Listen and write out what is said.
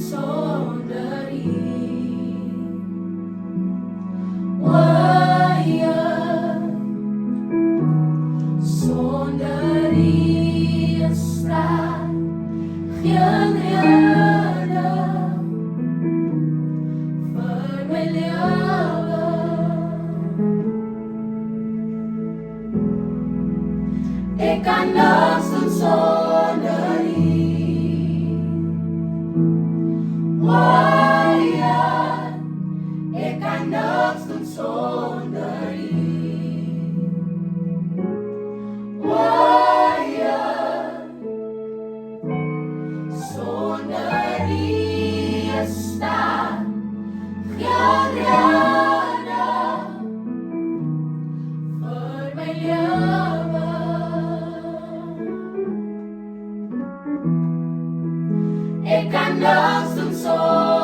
Sonderi Waya Sonderi Sta Geen rede vir my lewe. Ek kan niks doen sonder U. Waya, ek kan niks doen sonder U. Waya, sonder U staan geen rede vir my lewe. Ek kan niks doen sonder